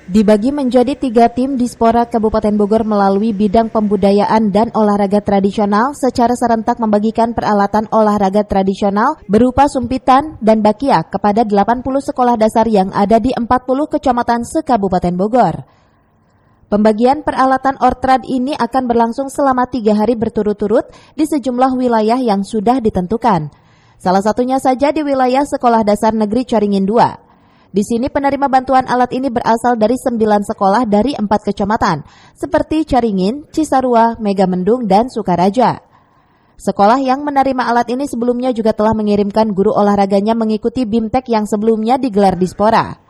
Dibagi menjadi 3 tim, Dispora Kabupaten Bogor melalui bidang pembudayaan dan olahraga tradisional secara serentak membagikan peralatan olahraga tradisional berupa sumpitan dan bakia kepada 80 sekolah dasar yang ada di 40 kecamatan se-Kabupaten Bogor. Pembagian peralatan ortrad ini akan berlangsung selama 3 hari berturut-turut di sejumlah wilayah yang sudah ditentukan. Salah satunya saja di wilayah Sekolah Dasar Negeri Caringin II. Di sini penerima bantuan alat ini berasal dari 9 sekolah dari 4 kecamatan, seperti Caringin, Cisarua, Megamendung, dan Sukaraja. Sekolah yang menerima alat ini sebelumnya juga telah mengirimkan guru olahraganya mengikuti BIMTEK yang sebelumnya digelar Dispora.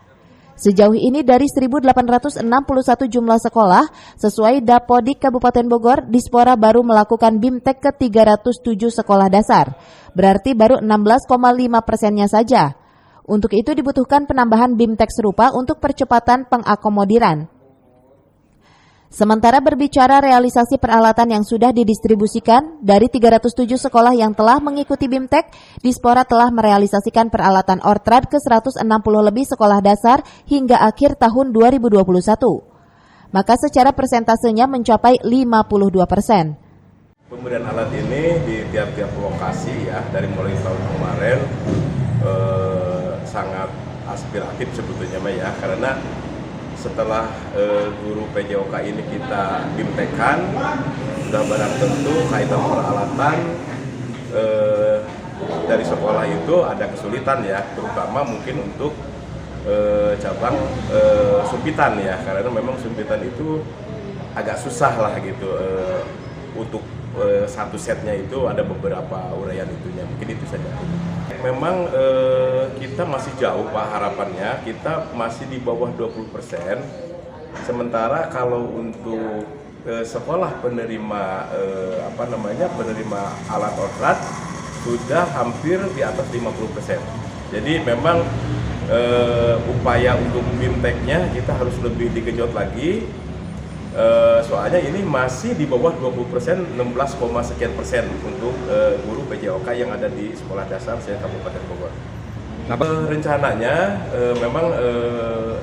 Sejauh ini dari 1.861 jumlah sekolah, sesuai Dapodik Kabupaten Bogor, Dispora baru melakukan BIMTEK ke 307 sekolah dasar, berarti baru 16,5%-nya saja. Untuk itu dibutuhkan penambahan BIMTEK serupa untuk percepatan pengakomodiran. Sementara berbicara realisasi peralatan yang sudah didistribusikan, dari 307 sekolah yang telah mengikuti BIMTEK, Dispora telah merealisasikan peralatan ortrad ke 160 lebih sekolah dasar hingga akhir tahun 2021. Maka secara persentasenya mencapai 52%. Pemberian alat ini di tiap-tiap lokasi ya, dari mulai tahun kemarin sangat aspiratif sebetulnya ya, karena setelah guru PJOK ini kita BIMTEK-kan, sudah barang tentu kaitan peralatan dari sekolah itu ada kesulitan ya, terutama mungkin untuk cabang sumpitan ya, karena memang sumpitan itu agak susah lah gitu untuk satu setnya itu ada beberapa uraian itunya, mungkin itu saja. Memang kita masih jauh Pak, harapannya kita masih di bawah 20%, sementara kalau untuk sekolah penerima penerima alat ortrad sudah hampir di atas 50%. Jadi memang upaya untuk BIMTEK-nya kita harus lebih digenjot lagi. Soalnya ini masih di bawah 20%, 16, sekian persen untuk guru PJOK yang ada di sekolah dasar se-Kabupaten Bogor. Rencananya memang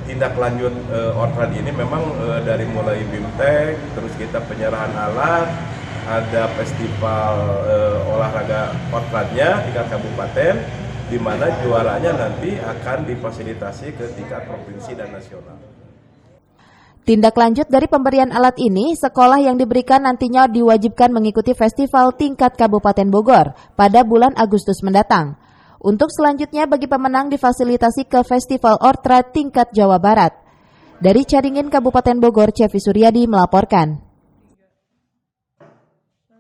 tindak lanjut ortrad ini memang dari mulai BIMTEK, terus kita penyerahan alat, ada festival olahraga ortradnya tingkat kabupaten, di mana juaranya nanti akan difasilitasi ke tingkat provinsi dan nasional. Tindak lanjut dari pemberian alat ini, sekolah yang diberikan nantinya diwajibkan mengikuti festival tingkat Kabupaten Bogor pada bulan Agustus mendatang. Untuk selanjutnya bagi pemenang difasilitasi ke Festival Ortrad tingkat Jawa Barat. Dari Caringin Kabupaten Bogor, Cevi Suryadi melaporkan.